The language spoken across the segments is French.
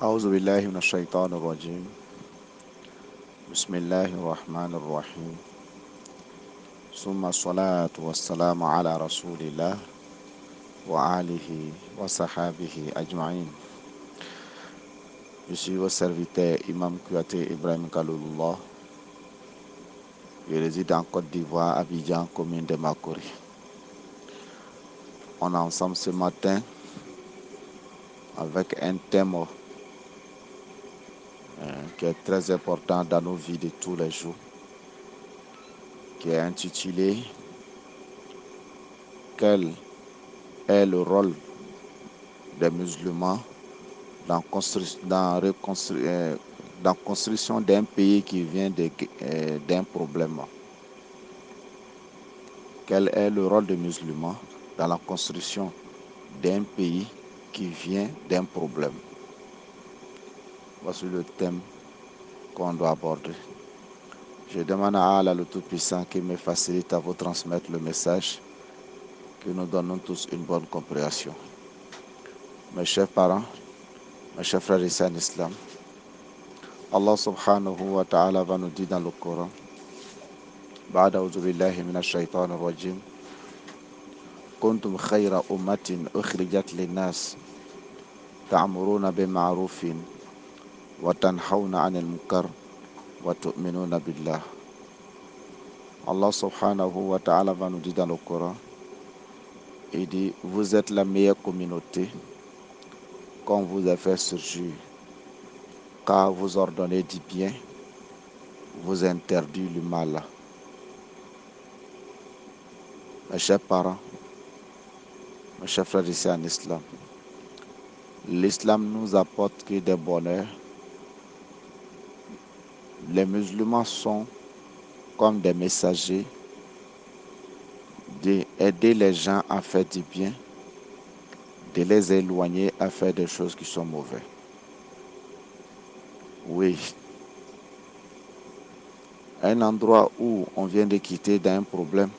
أعوذ بالله من الشيطان الرجيم. بسم الله الرحمن الرحيم. ثم الصلاة والسلام على رسول الله وآله وصحابه أجمعين. Je suis votre serviteur Imam Kouyaté Ibrahim Kaloulullah. Je réside en Côte d'Ivoire, Abidjan, commune de Makori. On est ensemble ce matin avec un thème qui est très important dans nos vies de tous les jours, qui est intitulé Quel est le rôle des musulmans dans la construction d'un pays qui vient d'un problème. Quel est le rôle des musulmans dans la construction d'un pays qui vient d'un problème? Voici le thème qu'on doit aborder. Je demande à Allah le Tout-Puissant qui me facilite à vous transmettre le message, que nous donnons tous une bonne compréhension. Mes chers parents, mes chers frères et sœurs en islam, Allah subhanahu wa ta'ala va nous dire dans le Coran, بعد أعوذ بالله من الشيطان الرجيم كنتم خير أمة أخرجت للناس تأمرون بالمعروف وتنهون عن المنكر وتؤمنون بالله. Allah subhanahu wa ta'ala va nous dire dans le Coran, il dit, vous êtes la meilleure communauté qu'on vous a fait surgir, car vous ordonnez du bien, vous interdit le mal. Mes chers parents, mes chers frères ici en islam, l'islam nous apporte que des bonheurs. Les musulmans sont comme des messagers d'aider les gens à faire du bien, de les éloigner à faire des choses qui sont mauvaises. Oui, un endroit où on vient de quitter d'un problème.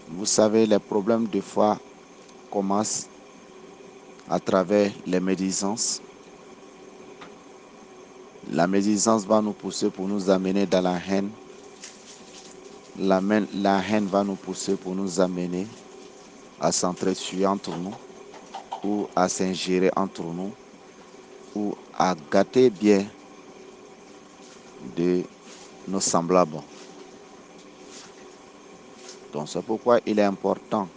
Vous savez, les problèmes des fois commencent à travers les médisances. La médisance va nous pousser pour nous amener dans la haine. La haine va nous pousser pour nous amener à s'entretuer entre nous, ou à s'ingérer entre nous, ou à gâter bien de nos semblables. Donc c'est pourquoi il est important,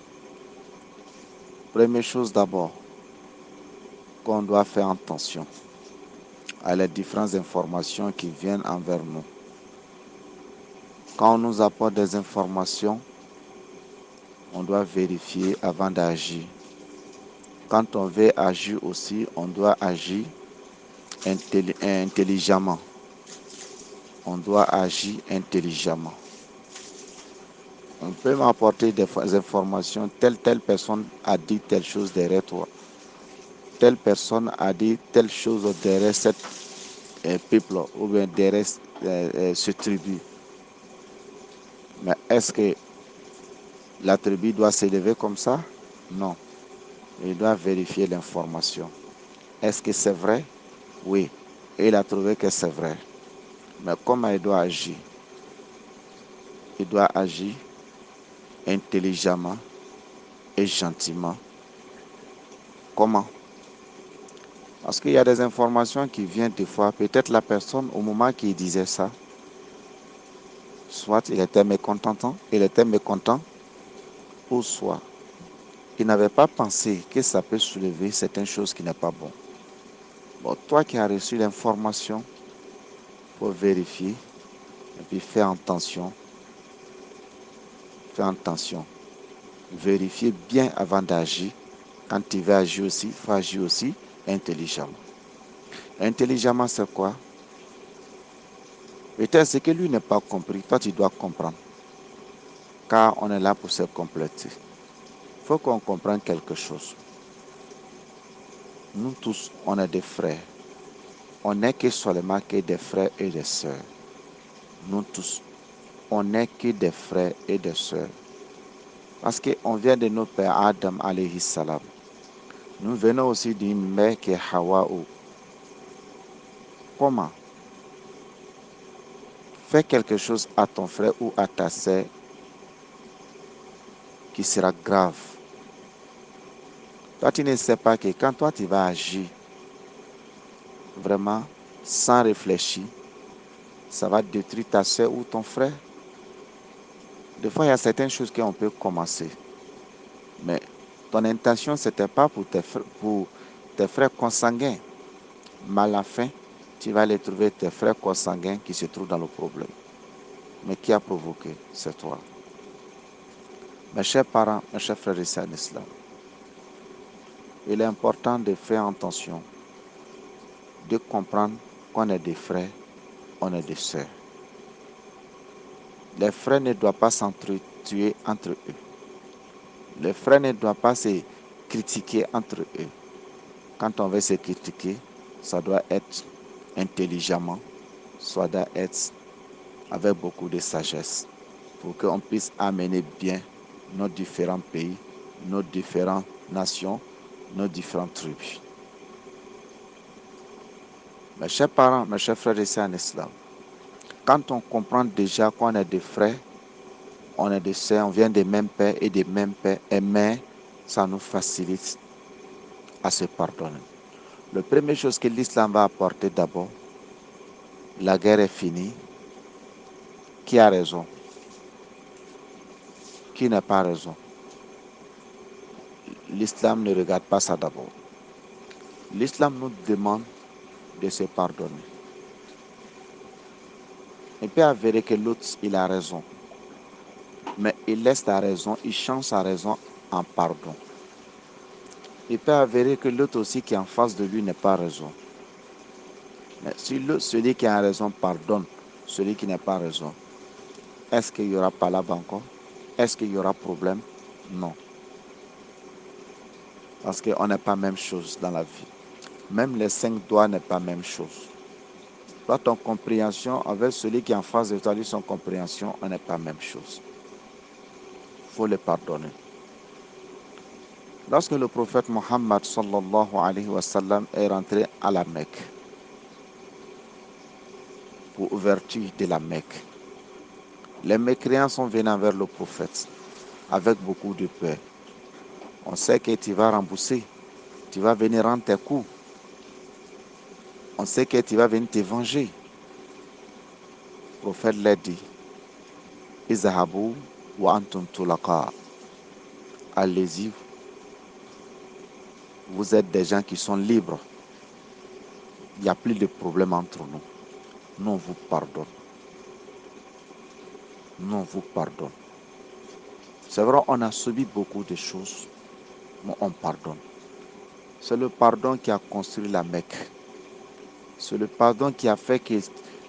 première chose d'abord, qu'on doit faire attention à les différentes informations qui viennent envers nous. Quand on nous apporte des informations, on doit vérifier avant d'agir. Quand on veut agir aussi, on doit agir intelligemment. On doit agir intelligemment. On peut m'apporter des informations, telle personne a dit telle chose derrière toi. Telle personne a dit telle chose derrière cette peuple ou bien derrière ce tribu. Mais est-ce que la tribu doit s'élever comme ça? Non. Il doit vérifier l'information. Est-ce que c'est vrai? Oui. Et il a trouvé que c'est vrai. Mais comment il doit agir? Il doit agir intelligemment et gentiment. Comment? Parce qu'il y a des informations qui viennent des fois. Peut-être la personne, au moment qu'il disait ça, soit il était mécontent, ou soit il n'avait pas pensé que ça peut soulever certaines choses qui n'est pas bon. Bon, toi qui as reçu l'information, faut vérifier et puis faire attention. Fais attention. Vérifier bien avant d'agir. Quand tu veux agir aussi, il faut agir aussi intelligemment. Intelligemment, c'est quoi? Peut-être ce que lui n'a pas compris, toi tu dois comprendre. Car on est là pour se compléter. Il faut qu'on comprenne quelque chose. Nous tous, on est des frères. On n'est que seulement que des frères et des sœurs. Nous tous, on n'est que des frères et des sœurs. Parce qu'on vient de nos pères Adam alayhi salam. Nous venons aussi d'une mère qui est Hawa'u. Comment? Fais quelque chose à ton frère ou à ta sœur qui sera grave. Toi, tu ne sais pas que quand toi, tu vas agir vraiment sans réfléchir, ça va détruire ta soeur ou ton frère. Des fois, il y a certaines choses qu'on peut commencer. Mais ton intention, ce n'était pas pour tes frères consanguins. Mais à la fin, tu vas aller trouver tes frères consanguins qui se trouvent dans le problème. Mais qui a provoqué? C'est toi. Mes chers parents, mes chers frères et sœurs en islam, il est important de faire attention, de comprendre qu'on est des frères, on est des sœurs. Les frères ne doivent pas s'entretuer entre eux. Les frères ne doivent pas se critiquer entre eux. Quand on veut se critiquer, ça doit être intelligemment, ça doit être avec beaucoup de sagesse pour qu'on puisse amener bien nos différents pays, nos différentes nations, nos différentes tribus. Mes chers parents, mes chers frères et sœurs en islam, quand on comprend déjà qu'on est des frères, on est des sœurs, on vient des mêmes pères et des mêmes pères et mères, ça nous facilite à se pardonner. La première chose que l'islam va apporter d'abord, la guerre est finie. Qui a raison? Qui n'a pas raison? L'islam ne regarde pas ça d'abord. L'islam nous demande de se pardonner. Il peut avérer que l'autre, il a raison. Mais il laisse la raison, il change sa raison en pardon. Il peut avérer que l'autre aussi qui est en face de lui n'a pas raison. Mais si celui qui a raison pardonne celui qui n'a pas raison, est-ce qu'il y aura palabre encore? Est-ce qu'il y aura problème? Non. Parce qu'on n'est pas la même chose dans la vie. Même les 5 doigts n'est pas la même chose. Toi, ton compréhension avec celui qui est en face de toi, lui, son compréhension, on n'est pas la même chose. Il faut le pardonner. Lorsque le prophète Mohammed sallallahu alayhi wa sallam est rentré à la Mecque, pour ouverture de la Mecque, les mécréants sont venus vers le prophète avec beaucoup de peur. On sait que tu vas rembourser, tu vas venir rendre tes coups. On sait que tu vas venir te venger. Le prophète l'a dit, Izahabu wa antum tulaqa. Allez-y, vous êtes des gens qui sont libres. Il n'y a plus de problème entre nous. Nous, on vous pardonne. Nous, on vous pardonne. C'est vrai, on a subi beaucoup de choses, mais on pardonne. C'est le pardon qui a construit la Mecque. C'est le pardon qui a fait que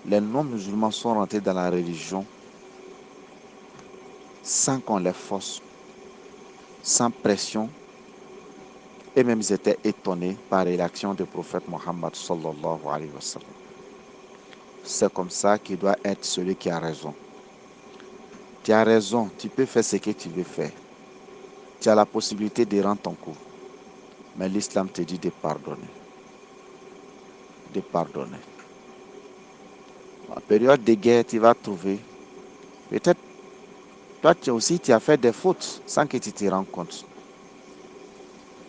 les non-musulmans sont rentrés dans la religion sans qu'on les force, sans pression. Et même ils étaient étonnés par l'action du prophète Mohammed sallallahu alayhi wa sallam. C'est comme ça qu'il doit être celui qui a raison. Tu as raison, tu peux faire ce que tu veux faire. Tu as la possibilité de rendre ton coup. Mais l'islam te dit de pardonner. De pardonner. En période de guerre, tu vas trouver, peut-être, toi aussi, tu as fait des fautes sans que tu te rends compte.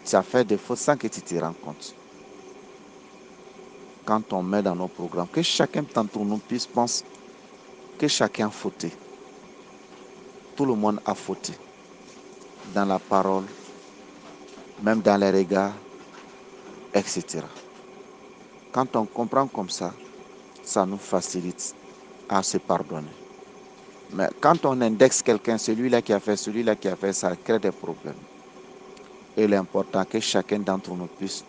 Tu as fait des fautes sans que tu te rends compte. Quand on met dans nos programmes, que chacun d'entre nous puisse penser que chacun a fauté. Tout le monde a fauté. Dans la parole, même dans les regards, etc. Quand on comprend comme ça nous facilite à se pardonner. Mais quand on indexe quelqu'un, celui-là qui a fait, ça crée des problèmes. Et il est important que chacun d'entre nous puisse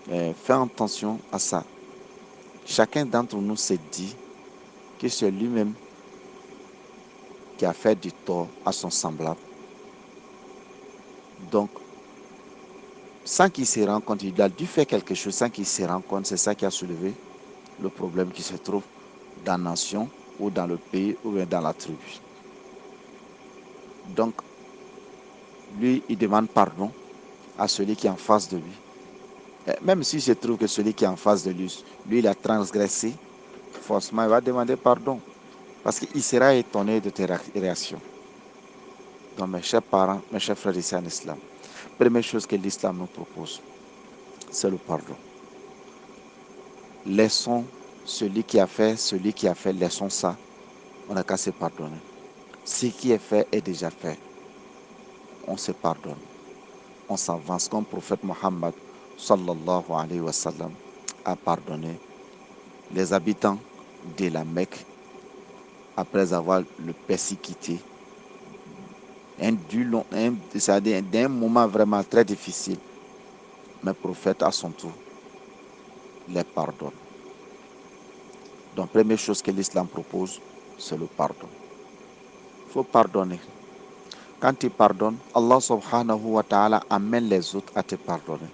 faire attention à ça. Chacun d'entre nous se dit que c'est lui-même qui a fait du tort à son semblable. Donc, sans qu'il se rende compte, il a dû faire quelque chose sans qu'il se rende compte. C'est ça qui a soulevé le problème qui se trouve dans la nation ou dans le pays ou dans la tribu. Donc, lui, il demande pardon à celui qui est en face de lui. Et même si je trouve que celui qui est en face de lui, il a transgressé, forcément, il va demander pardon. Parce qu'il sera étonné de tes réactions. Donc, mes chers parents, mes chers frères ici en islam, première chose que l'islam nous propose, c'est le pardon. Laissons celui qui a fait, laissons ça. On n'a qu'à se pardonner. Ce qui est fait est déjà fait. On se pardonne. On s'avance comme le prophète Mohammed sallallahu alayhi wa sallam a pardonné les habitants de la Mecque après avoir le persécuté c'est-à-dire d'un moment vraiment très difficile. Mais le prophète à son tour les pardonne. Donc première chose que l'islam propose, c'est le pardon. Il faut pardonner. Quand tu pardonnes, Allah subhanahu wa ta'ala amène les autres à te pardonner.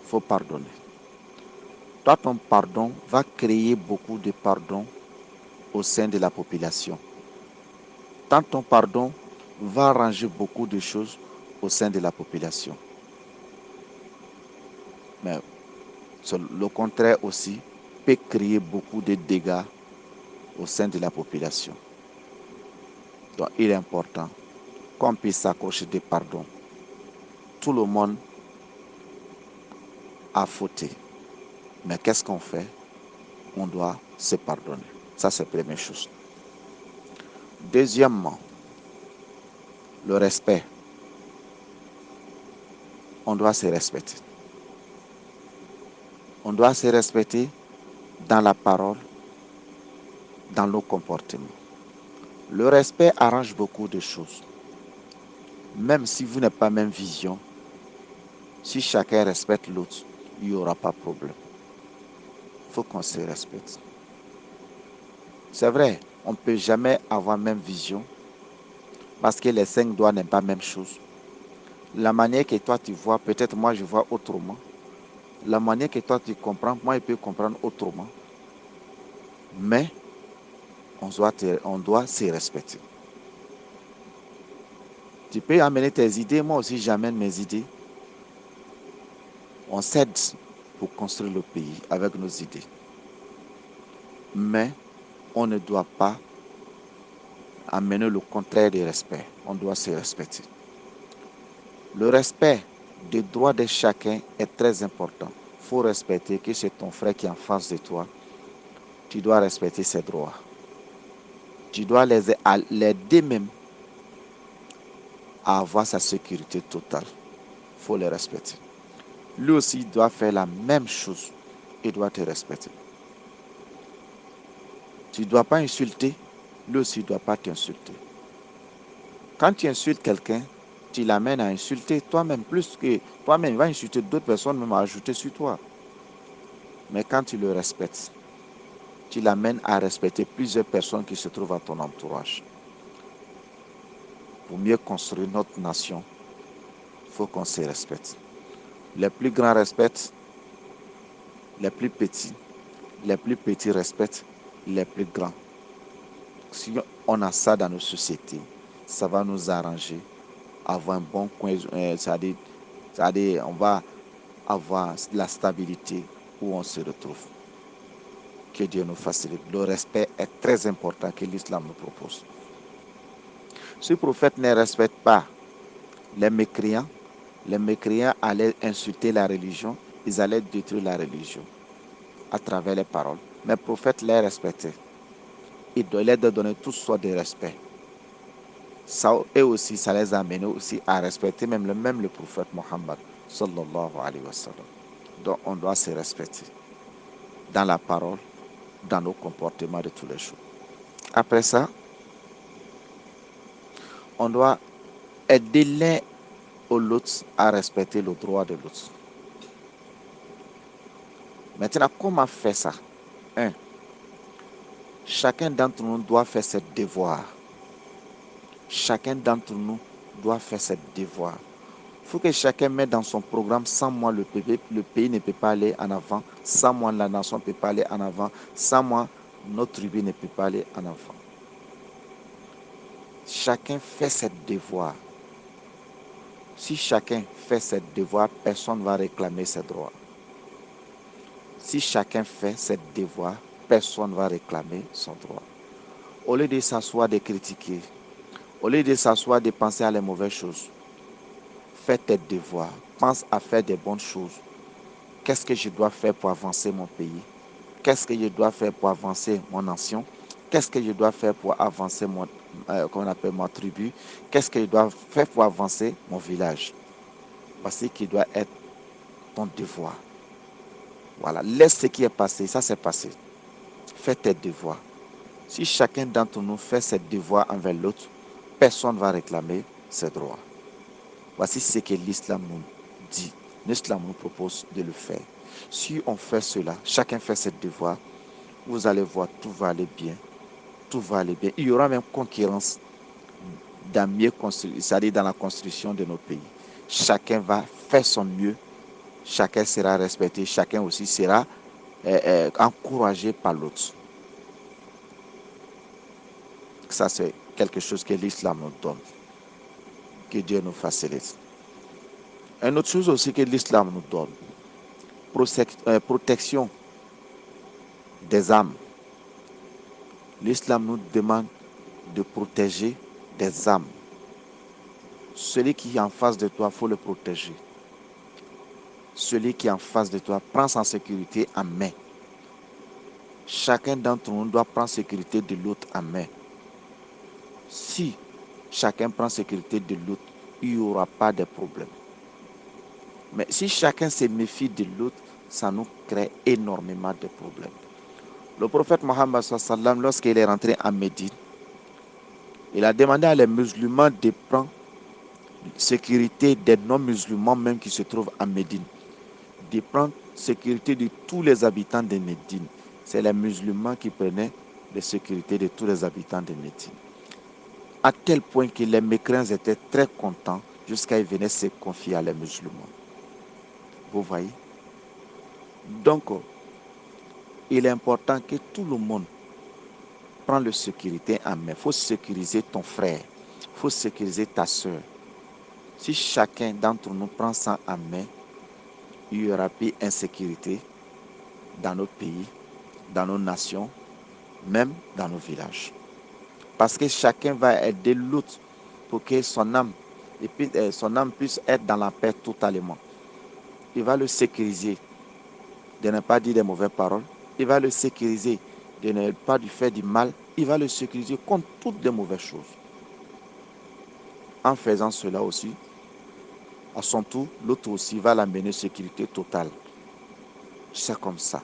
Il faut pardonner. Toi, ton pardon va créer beaucoup de pardon au sein de la population. Ton pardon va arranger beaucoup de choses au sein de la population. Mais le contraire aussi peut créer beaucoup de dégâts au sein de la population. Donc, il est important qu'on puisse s'accrocher des pardons. Tout le monde a fauté. Mais qu'est-ce qu'on fait? On doit se pardonner. Ça, c'est la première chose. Deuxièmement, le respect. On doit se respecter. On doit se respecter dans la parole, dans nos comportements. Le respect arrange beaucoup de choses. Même si vous n'avez pas la même vision, si chacun respecte l'autre, il n'y aura pas de problème. Il faut qu'on se respecte. C'est vrai, on ne peut jamais avoir la même vision parce que les 5 doigts n'est pas la même chose. La manière que toi tu vois, peut-être moi je vois autrement. La manière que toi tu comprends, moi je peux comprendre autrement. Mais on doit se respecter. Tu peux amener tes idées, moi aussi j'amène mes idées. On s'aide pour construire le pays avec nos idées. Mais on ne doit pas amener le contraire du respect. On doit se respecter. Le respect des droits de chacun est très important. Il faut respecter que c'est ton frère qui est en face de toi. Tu dois respecter ses droits. Tu dois l'aider même à avoir sa sécurité totale. Il faut le respecter. Lui aussi doit faire la même chose. Il doit te respecter. Tu ne dois pas insulter. Lui aussi ne doit pas t'insulter. Quand tu insultes quelqu'un, tu l'amènes à insulter toi-même plus que toi-même. Il va insulter d'autres personnes, même à ajouter sur toi. Mais quand tu le respectes, tu l'amènes à respecter plusieurs personnes qui se trouvent à ton entourage. Pour mieux construire notre nation, il faut qu'on se respecte. Les plus grands respectent les plus petits respectent les plus grands. Si on a ça dans nos sociétés, ça va nous arranger, avoir un bon coin, c'est-à-dire on va avoir la stabilité où on se retrouve. Que Dieu nous facilite. Le respect est très important que l'islam nous propose. Si le prophète ne respecte pas les mécréants allaient insulter la religion, ils allaient détruire la religion à travers les paroles. Mais le prophète les respectait. Il leur donner toutes sortes de respect. Ça, et aussi, ça les a amenés aussi à respecter même le prophète Mohammed sallallahu alayhi wa sallam. Donc, on doit se respecter dans la parole, dans nos comportements de tous les jours. Après ça, on doit aider l'un ou l'autre à respecter le droit de l'autre. Maintenant, comment faire ça? Chacun d'entre nous doit faire ses devoirs. Chacun d'entre nous doit faire ses devoirs. Il faut que chacun mette dans son programme, sans moi le pays ne peut pas aller en avant, sans moi la nation ne peut pas aller en avant, sans moi notre tribu ne peut pas aller en avant. Chacun fait ses devoirs. Si chacun fait ses devoirs, personne ne va réclamer ses droits. Si chacun fait ses devoirs, personne ne va réclamer son droit. Au lieu de s'asseoir, de critiquer, au lieu de s'asseoir, de penser à les mauvaises choses, fais tes devoirs, pense à faire des bonnes choses. Qu'est-ce que je dois faire pour avancer mon pays? Qu'est-ce que je dois faire pour avancer mon nation? Qu'est-ce que je dois faire pour avancer ma tribu? Qu'est-ce que je dois faire pour avancer mon village? Parce qu'il doit être ton devoir. Voilà, laisse ce qui est passé, ça c'est passé. Fais tes devoirs. Si chacun d'entre nous fait ses devoirs envers l'autre, personne ne va réclamer ses droits. Voici ce que l'islam nous dit. L'islam nous propose de le faire. Si on fait cela, chacun fait ses devoirs, vous allez voir, tout va aller bien. Tout va aller bien. Il y aura même concurrence dans mieux construire, c'est-à-dire dans la construction de nos pays. Chacun va faire son mieux. Chacun sera respecté. Chacun aussi sera encouragé par l'autre. Ça, c'est quelque chose que l'islam nous donne. Que Dieu nous facilite. Une autre chose aussi que l'islam nous donne, protection des âmes. L'islam nous demande de protéger des âmes. Celui qui est en face de toi, il faut le protéger. Celui qui est en face de toi, prends sa sécurité en main. Chacun d'entre nous doit prendre sécurité de l'autre en main. Si chacun prend sécurité de l'autre, il n'y aura pas de problème. Mais si chacun se méfie de l'autre, ça nous crée énormément de problèmes. Le prophète Mohammed sallam, lorsqu'il est rentré en Médine, il a demandé à les musulmans de prendre sécurité des non-musulmans même qui se trouvent en Médine, de prendre sécurité de tous les habitants de Médine. C'est les musulmans qui prenaient la sécurité de tous les habitants de Médine. À tel point que les mécréants étaient très contents jusqu'à ils venaient se confier à les musulmans. Vous voyez? Donc, il est important que tout le monde prenne la sécurité en main. Il faut sécuriser ton frère. Il faut sécuriser ta soeur. Si chacun d'entre nous prend ça en main, il n'y aura plus d'insécurité dans nos pays, dans nos nations, même dans nos villages. Parce que chacun va aider l'autre pour que son âme puisse être dans la paix totalement. Il va le sécuriser de ne pas dire des mauvaises paroles. Il va le sécuriser de ne pas lui faire du mal. Il va le sécuriser contre toutes les mauvaises choses. En faisant cela aussi, à son tour, l'autre aussi va l'amener sécurité totale. C'est comme ça.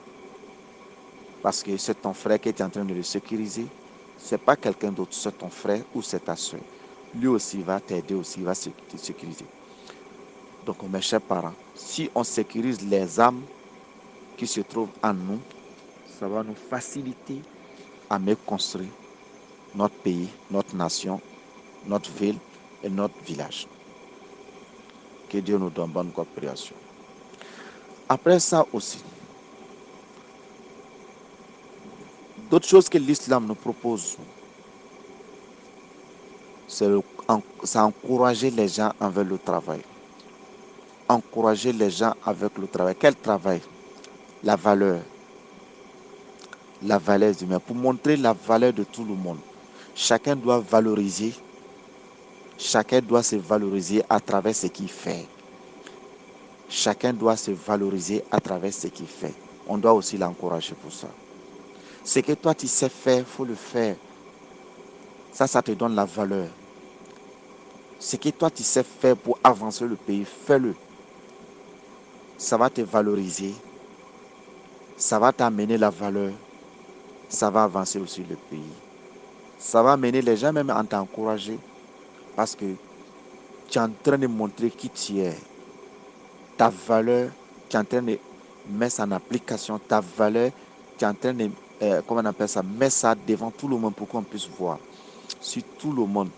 Parce que c'est ton frère qui est en train de le sécuriser. Ce n'est pas quelqu'un d'autre, c'est ton frère ou c'est ta soeur. Lui aussi va t'aider, aussi il va te sécuriser. Donc mes chers parents, si on sécurise les âmes qui se trouvent en nous, ça va nous faciliter à mieux construire notre pays, notre nation, notre ville et notre village. Que Dieu nous donne bonne compréhension. Après ça aussi, d'autres choses que l'islam nous propose, c'est encourager les gens envers le travail. Encourager les gens avec le travail. Quel travail? La valeur. La valeur humaine. Pour montrer la valeur de tout le monde. Chacun doit valoriser. Chacun doit se valoriser à travers ce qu'il fait. Chacun doit se valoriser à travers ce qu'il fait. On doit aussi l'encourager pour ça. Ce que toi tu sais faire, il faut le faire. Ça te donne la valeur. Ce que toi tu sais faire pour avancer le pays, fais-le. Ça va te valoriser. Ça va t'amener la valeur. Ça va avancer aussi le pays. Ça va amener les gens même à t'encourager. Parce que tu es en train de montrer qui tu es. Ta valeur, tu es en train de mettre ça en application. Ta valeur, tu es en train de, comment on appelle ça, mettre ça devant tout le monde pour qu'on puisse voir. Si tout le monde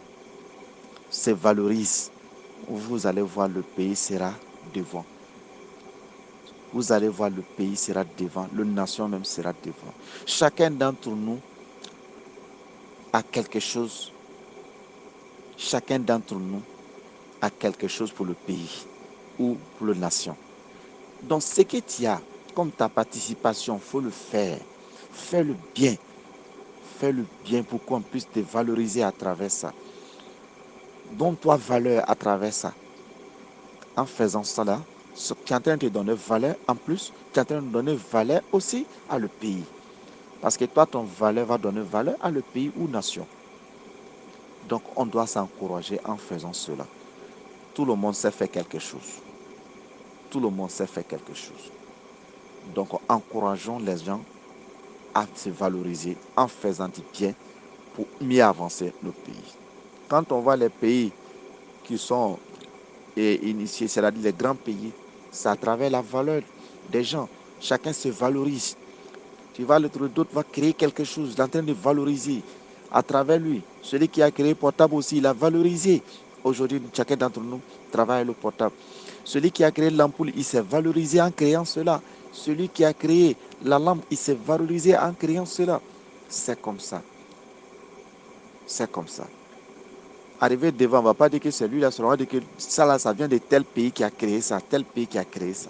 se valorise, vous allez voir le pays sera devant. Vous allez voir le pays sera devant. La nation même sera devant. Chacun d'entre nous a quelque chose. Chacun d'entre nous à quelque chose pour le pays ou pour la nation. Donc ce que tu as comme ta participation, il faut le faire. Fais-le bien. Fais-le bien pour qu'on puisse te valoriser à travers ça. Donne-toi valeur à travers ça. En faisant cela, tu es en train de te donner valeur. En plus, tu es en train de donner valeur aussi à le pays. Parce que toi, ton valeur va donner valeur à le pays ou nation. Donc, on doit s'encourager en faisant cela. Tout le monde sait faire quelque chose. Tout le monde sait faire quelque chose. Donc, encourageons les gens à se valoriser en faisant du bien pour mieux avancer le pays. Quand on voit les pays qui sont initiés, c'est-à-dire les grands pays, c'est à travers la valeur des gens. Chacun se valorise. Tu vas le trouver, d'autres vont créer quelque chose, il est en train de valoriser à travers lui. Celui qui a créé portable aussi, il a valorisé. Aujourd'hui, chacun d'entre nous travaille le portable. Celui qui a créé l'ampoule, il s'est valorisé en créant cela. Celui qui a créé la lampe, il s'est valorisé en créant cela. C'est comme ça. C'est comme ça. Arriver devant, on ne va pas dire que c'est lui là, on va dire que ça là, ça vient de tel pays qui a créé ça, tel pays qui a créé ça.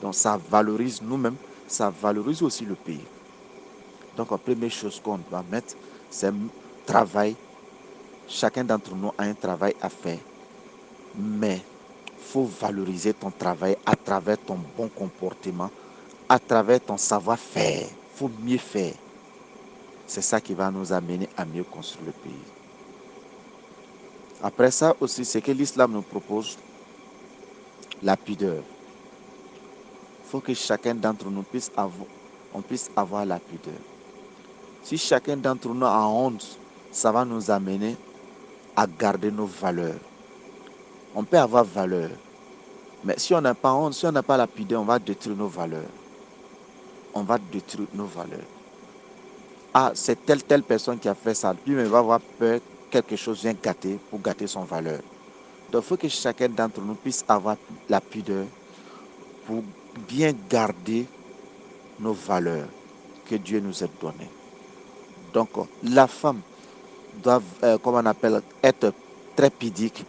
Donc ça valorise nous-mêmes, ça valorise aussi le pays. Donc la première chose qu'on doit mettre, c'est travail. Chacun d'entre nous a un travail à faire. Mais il faut valoriser ton travail à travers ton bon comportement, à travers ton savoir-faire. Il faut mieux faire. C'est ça qui va nous amener à mieux construire le pays. Après ça aussi, c'est que l'islam nous propose la pudeur. Il faut que chacun d'entre nous puisse avoir la pudeur. Si chacun d'entre nous a honte, ça va nous amener à garder nos valeurs. On peut avoir valeur, mais si on n'a pas honte, si on n'a pas la pudeur, on va détruire nos valeurs. On va détruire nos valeurs. Ah, c'est telle personne qui a fait ça. Lui-même va avoir peur que quelque chose vienne gâter pour gâter son valeur. Donc il faut que chacun d'entre nous puisse avoir la pudeur pour bien garder nos valeurs que Dieu nous a données. Donc la femme doit, comme on appelle, être très pudique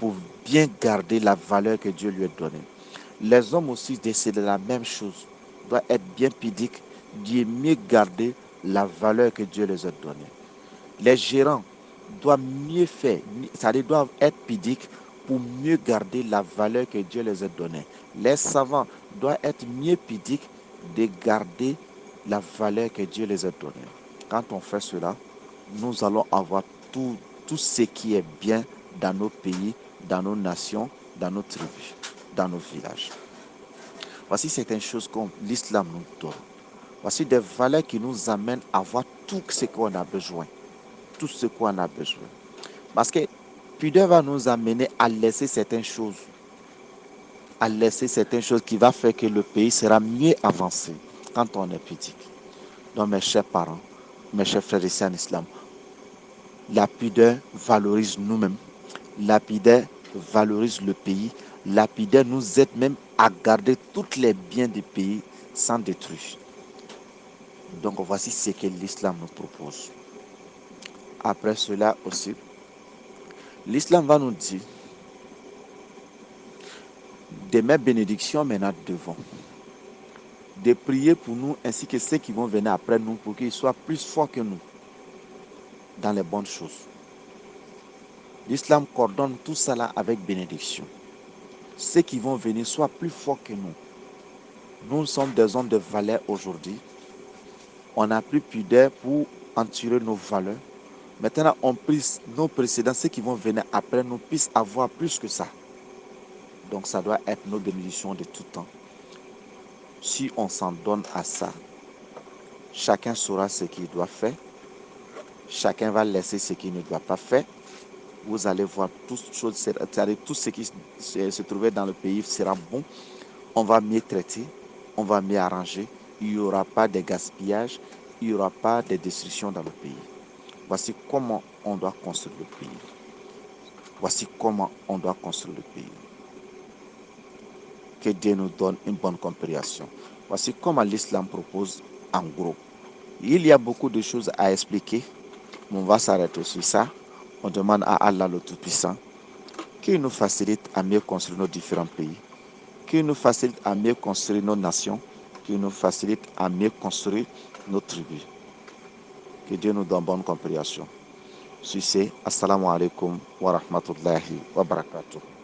pour bien garder la valeur que Dieu lui a donnée. Les hommes aussi, c'est la même chose. Doivent être bien pudiques, de mieux garder la valeur que Dieu les a donnée. Les gérants doivent mieux faire, c'est-à-dire doivent être pudiques pour mieux garder la valeur que Dieu les a donnée. Les savants doivent être mieux pudiques de garder la valeur que Dieu les a donnée. Quand on fait cela, nous allons avoir tout ce qui est bien dans nos pays, dans nos nations, dans nos tribus, dans nos villages. Voici certaines choses que l'islam nous donne. Voici des valeurs qui nous amènent à avoir tout ce qu'on a besoin. Tout ce qu'on a besoin. Parce que pudeur va nous amener à laisser certaines choses. À laisser certaines choses qui va faire que le pays sera mieux avancé quand on est pudique. Donc mes chers parents, mes chers frères ici en islam, la pudeur valorise nous-mêmes. La pudeur valorise le pays. La pudeur nous aide même à garder tous les biens du pays sans détruire. Donc voici ce que l'islam nous propose. Après cela aussi, l'islam va nous dire de mettre bénédiction maintenant devant. De prier pour nous ainsi que ceux qui vont venir après nous pour qu'ils soient plus forts que nous dans les bonnes choses. L'islam coordonne tout cela avec bénédiction. Ceux qui vont venir soient plus forts que nous. Nous sommes des hommes de valeur aujourd'hui. On n'a plus pudeur pour en tirer nos valeurs. Maintenant, on prie nos précédents, ceux qui vont venir après nous, puissent avoir plus que ça. Donc, ça doit être nos bénédictions de tout temps. Si on s'en donne à ça, chacun saura ce qu'il doit faire. Chacun va laisser ce qu'il ne doit pas faire. Vous allez voir tout ce qui se trouvait dans le pays sera bon. On va mieux traiter, on va mieux arranger. Il n'y aura pas de gaspillage, il n'y aura pas de destruction dans le pays. Voici comment on doit construire le pays. Voici comment on doit construire le pays. Que Dieu nous donne une bonne compréhension. Voici comment l'islam propose en gros. Il y a beaucoup de choses à expliquer, mais on va s'arrêter sur ça. On demande à Allah le Tout-Puissant qui nous facilite à mieux construire nos différents pays, qui nous facilite à mieux construire nos nations, qui nous facilite à mieux construire nos tribus. Que Dieu nous donne bonne compréhension. Sur ce, assalamu alaikum wa rahmatullahi wa barakatuh.